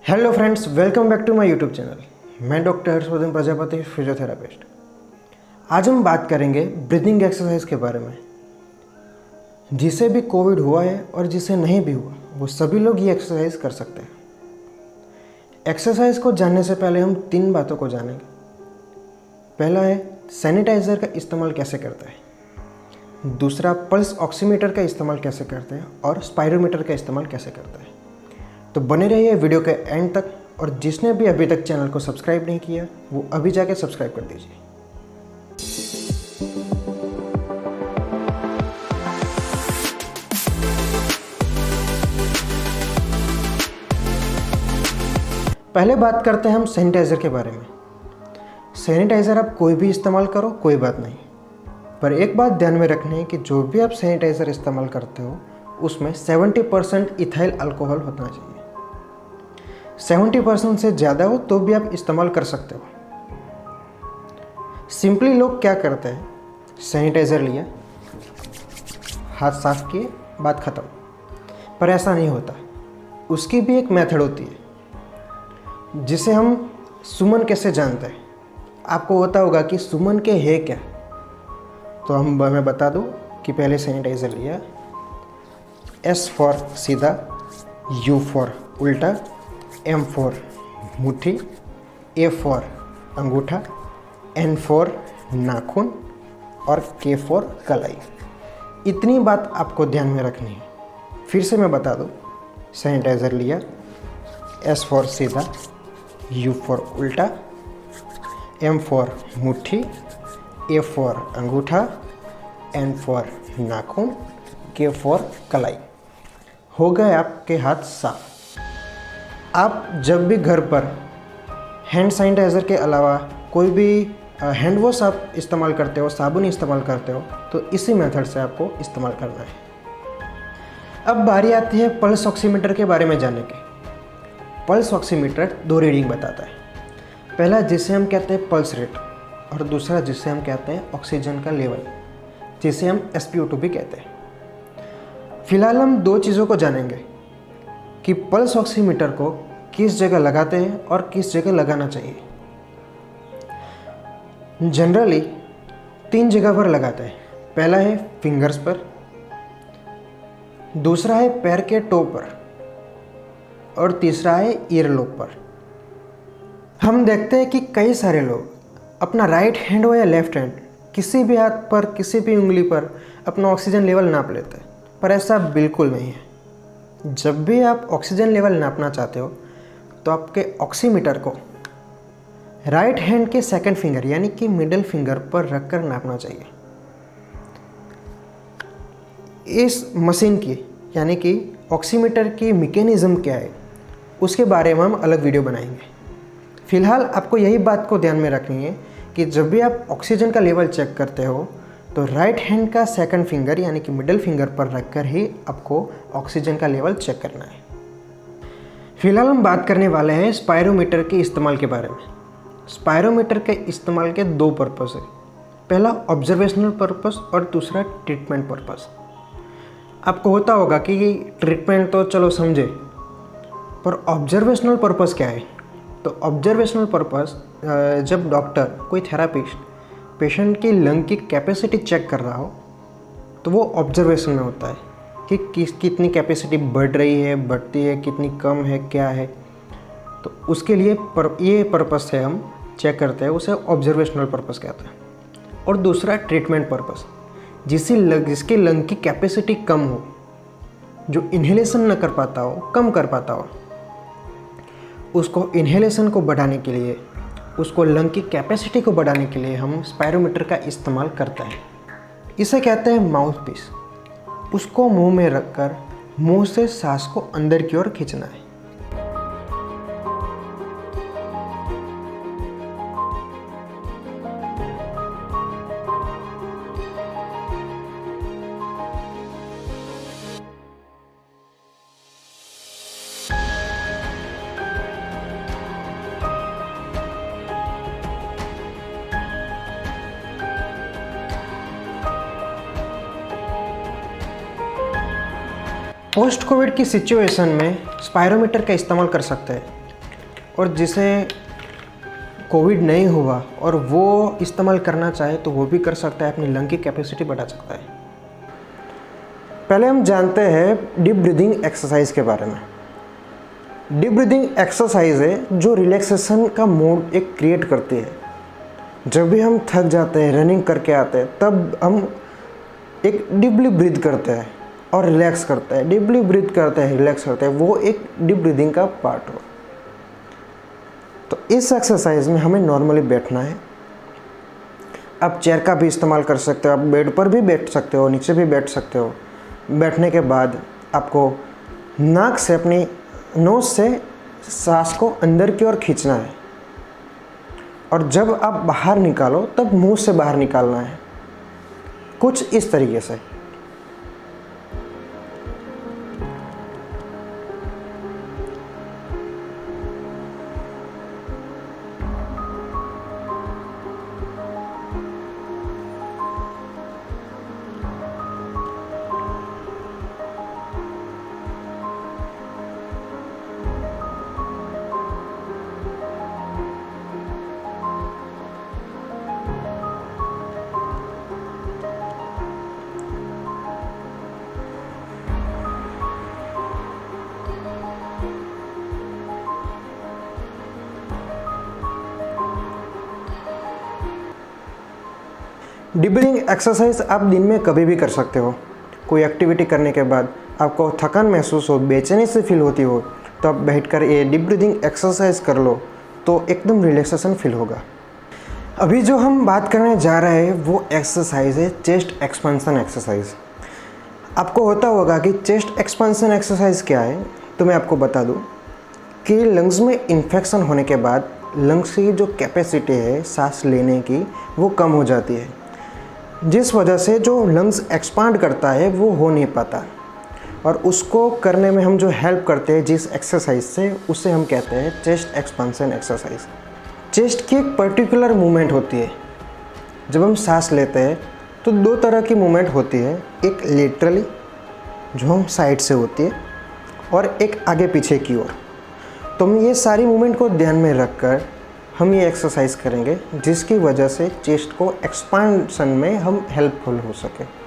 Hello friends, welcome back to my YouTube channel. मैं doctor Harshvardhan Prajapati, physiotherapist. आज हम बात करेंगे ब्रीदिंग एक्सरसाइज के बारे में। जिसे भी कोविड हुआ है और जिसे नहीं भी हुआ, वो सभी लोग ये एक्सरसाइज कर सकते हैं। एक्सरसाइज को जानने से पहले हम 3 बातों को जानेंगे। पहला है सैनिटाइज़र का इस्तेमाल कैसे करते हैं, दूसरा पल्स ऑक्सीमीटर का इस्तेमाल कैसे करते हैं और स्पायरोमीटर का इस्तेमाल कैसे करते हैं। तो बने रहिए वीडियो के एंड तक, और जिसने भी अभी तक चैनल को सब्सक्राइब नहीं किया वो अभी जाके सब्सक्राइब कर दीजिए। पहले बात करते हैं हम सैनिटाइज़र के बारे में। सैनिटाइज़र आप कोई भी इस्तेमाल करो, कोई बात नहीं, पर एक बात ध्यान में रखनी है कि जो भी आप सैनिटाइज़र इस्तेमाल करते हो उसमें 70% इथाइल अल्कोहल होना चाहिए। 70% से ज़्यादा हो तो भी आप इस्तेमाल कर सकते हो। सिंपली लोग क्या करते हैं, सैनिटाइज़र लिया, हाथ साफ किए, बात ख़त्म। पर ऐसा नहीं होता। उसकी भी एक मेथड होती है जिसे हम सुमन कैसे जानते हैं। आपको पता होगा कि सुमन के है क्या, तो मैं बता दूं कि पहले सैनिटाइज़र लिया, S फॉर सीधा, U फॉर उल्टा, M फॉर मुट्ठी, A फॉर अंगूठा, N फॉर नाखून और K फॉर कलाई। इतनी बात आपको ध्यान में रखनी है। फिर से मैं बता दूं, सैनिटाइज़र लिया, S फॉर सीधा, U फॉर उल्टा, M फॉर मुट्ठी, A फॉर अंगूठा, N फॉर नाखून, K फॉर कलाई। हो गए आपके हाथ साफ। आप जब भी घर पर हैंड सैनिटाइज़र के अलावा कोई भी हैंड वॉश आप इस्तेमाल करते हो, साबुन इस्तेमाल करते हो, तो इसी मेथड से आपको इस्तेमाल करना है। अब बारी आती है पल्स ऑक्सीमीटर के बारे में जानने के। पल्स ऑक्सीमीटर 2 रीडिंग बताता है। पहला जिसे हम कहते हैं पल्स रेट, और दूसरा जिसे हम कहते हैं ऑक्सीजन का लेवल, जिसे हम SpO2 भी कहते हैं। फिलहाल हम 2 चीज़ों को जानेंगे कि पल्स ऑक्सीमीटर को किस जगह लगाते हैं और किस जगह लगाना चाहिए। जनरली 3 जगह पर लगाते हैं। पहला है फिंगर्स पर, दूसरा है पैर के टो पर, और तीसरा है ईयरलोब पर। हम देखते हैं कि कई सारे लोग अपना राइट हैंड हो या लेफ्ट हैंड, किसी भी हाथ पर, किसी भी उंगली पर अपना ऑक्सीजन लेवल नाप लेते हैं, पर ऐसा बिल्कुल नहीं है। जब भी आप ऑक्सीजन लेवल नापना चाहते हो तो आपके ऑक्सीमीटर को राइट हैंड के सेकंड फिंगर यानी कि मिडिल फिंगर पर रखकर नापना चाहिए। इस मशीन की यानी कि ऑक्सीमीटर की मैकेनिज्म क्या है उसके बारे में हम अलग वीडियो बनाएंगे। फिलहाल आपको यही बात को ध्यान में रखनी है कि जब भी आप ऑक्सीजन का लेवल चेक करते हो तो राइट हैंड का सेकंड फिंगर यानी कि मिडिल फिंगर पर रखकर ही आपको ऑक्सीजन का लेवल चेक करना है। फिलहाल हम बात करने वाले हैं स्पायरोमीटर के इस्तेमाल के बारे में। स्पायरोमीटर के इस्तेमाल के 2 पर्पस है। पहला ऑब्जर्वेशनल पर्पस और दूसरा ट्रीटमेंट पर्पस। आपको होता होगा कि ट्रीटमेंट तो चलो समझे, पर ऑब्जर्वेशनल पर्पस क्या है। तो ऑब्जर्वेशनल पर्पस, जब डॉक्टर, कोई थेरापिस्ट पेशेंट की लंग की कैपेसिटी चेक कर रहा हो तो वो ऑब्जर्वेशन में होता है कि कितनी कैपेसिटी बढ़ रही है, बढ़ती है, कितनी कम है, क्या है। तो उसके लिए ये पर्पस से हम चेक करते हैं, उसे ऑब्जर्वेशनल पर्पस कहते हैं। और दूसरा ट्रीटमेंट पर्पस, जिसकी लंग की कैपेसिटी कम हो, जो इन्हेलेशन न कर पाता हो, कम कर पाता हो, उसको इन्हेलेशन को बढ़ाने के लिए, उसको लंग की कैपेसिटी को बढ़ाने के लिए हम स्पायरोमीटर का इस्तेमाल करते हैं। इसे कहते हैं माउथ पीस। उसको मुंह में रखकर मुंह से सांस को अंदर की ओर खींचना है। पोस्ट कोविड की सिचुएशन में स्पायरोमीटर का इस्तेमाल कर सकते हैं। और जिसे कोविड नहीं हुआ और वो इस्तेमाल करना चाहे तो वो भी कर सकता है, अपनी लंग की कैपेसिटी बढ़ा सकता है। पहले हम जानते हैं डीप ब्रीदिंग एक्सरसाइज के बारे में। डीप ब्रीदिंग एक्सरसाइज है जो रिलैक्सेशन का मोड एक क्रिएट करती है। जब भी हम थक जाते हैं, रनिंग करके आते हैं, तब हम एक डीपली ब्रीथ करते हैं और रिलैक्स करते हैं, डीपली ब्रीथ करते हैं, रिलैक्स करते हैं। वो एक डीप ब्रीदिंग का पार्ट हो। तो इस एक्सरसाइज में हमें नॉर्मली बैठना है। आप चेयर का भी इस्तेमाल कर सकते हो, आप बेड पर भी बैठ सकते हो, नीचे भी बैठ सकते हो। बैठने के बाद आपको नाक से, अपनी नोज से सांस को अंदर की ओर खींचना है और जब आप बाहर निकालो तब मुंह से बाहर निकालना है, कुछ इस तरीके से। डीप ब्रीदिंग एक्सरसाइज आप दिन में कभी भी कर सकते हो। कोई एक्टिविटी करने के बाद आपको थकान महसूस हो, बेचैनी से फील होती हो, तो आप बैठकर ये डीप ब्रीदिंग एक्सरसाइज कर लो तो एकदम रिलैक्सेशन फील होगा। अभी जो हम बात करने जा रहे हैं वो एक्सरसाइज है चेस्ट एक्सपेंशन एक्सरसाइज। आपको होता होगा कि चेस्ट एक्सपेंशन एक्सरसाइज क्या है, तो मैं आपको बता दूं कि लंग्स में इन्फेक्शन होने के बाद लंग्स की जो कैपेसिटी है सांस लेने की वो कम हो जाती है, जिस वजह से जो लंग्स एक्सपांड करता है वो हो नहीं पाता। और उसको करने में हम जो हेल्प करते हैं जिस एक्सरसाइज से, उसे हम कहते हैं चेस्ट एक्सपेंशन एक्सरसाइज। चेस्ट की एक पर्टिकुलर मूवमेंट होती है। जब हम सांस लेते हैं तो दो तरह की मूवमेंट होती है, एक लेटरली जो हम साइड से होती है और एक आगे पीछे की ओर। तो हम ये सारी मूवमेंट को ध्यान में रखकर हम ये एक्सरसाइज करेंगे, जिसकी वजह से चेस्ट को एक्सपांशन में हम हेल्पफुल हो सके।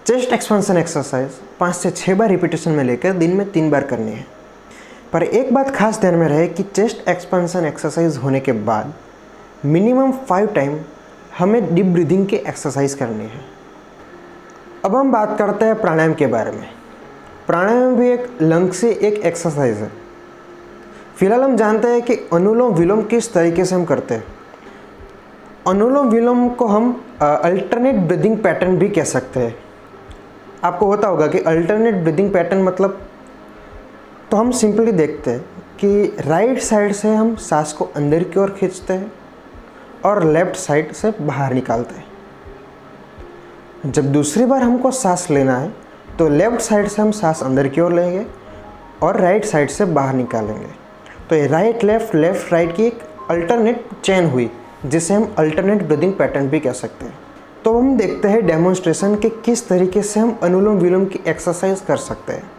चेस्ट एक्सपेंशन एक्सरसाइज 5 से 6 बार रिपीटेशन में लेकर दिन में 3 बार करनी है। पर एक बात खास ध्यान में रहे कि चेस्ट एक्सपेंशन एक्सरसाइज होने के बाद मिनिमम 5 टाइम हमें डीप ब्रीदिंग की एक्सरसाइज करनी है। अब हम बात करते हैं प्राणायाम के बारे में। प्राणायाम भी एक लंग से एक एक्सरसाइज है। फिलहाल हम जानते हैं कि अनुलोम विलोम किस तरीके से हम करते हैं। अनुलोम विलोम को हम अल्टरनेट ब्रीदिंग पैटर्न भी कह सकते हैं। आपको होता होगा कि अल्टरनेट ब्रीदिंग पैटर्न मतलब, तो हम सिंपली देखते हैं कि राइट साइड से हम सांस को अंदर की ओर खींचते हैं और लेफ्ट साइड से बाहर निकालते हैं। जब दूसरी बार हमको सांस लेना है तो लेफ्ट साइड से हम सांस अंदर की ओर लेंगे और राइट साइड से बाहर निकालेंगे। तो ये राइट लेफ्ट राइट की एक अल्टरनेट चेन हुई, जिसे हम अल्टरनेट ब्रीदिंग पैटर्न भी कह सकते हैं। तो हम देखते हैं डेमोन्स्ट्रेशन के किस तरीके से हम अनुलोम विलोम की एक्सरसाइज कर सकते हैं।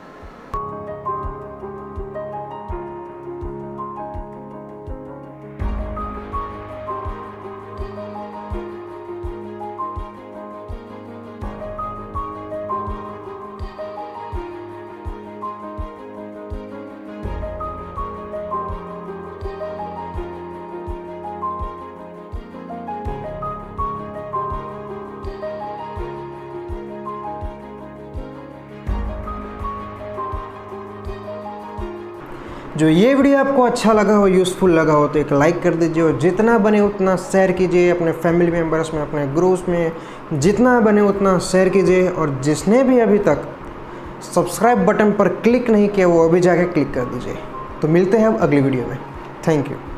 जो ये वीडियो आपको अच्छा लगा हो, यूज़फुल लगा हो, तो एक लाइक कर दीजिए और जितना बने उतना शेयर कीजिए अपने फैमिली मेम्बर्स में, अपने ग्रुप्स में, जितना बने उतना शेयर कीजिए। और जिसने भी अभी तक सब्सक्राइब बटन पर क्लिक नहीं किया वो अभी जाके क्लिक कर दीजिए। तो मिलते हैं अब अगली वीडियो में। Thank you.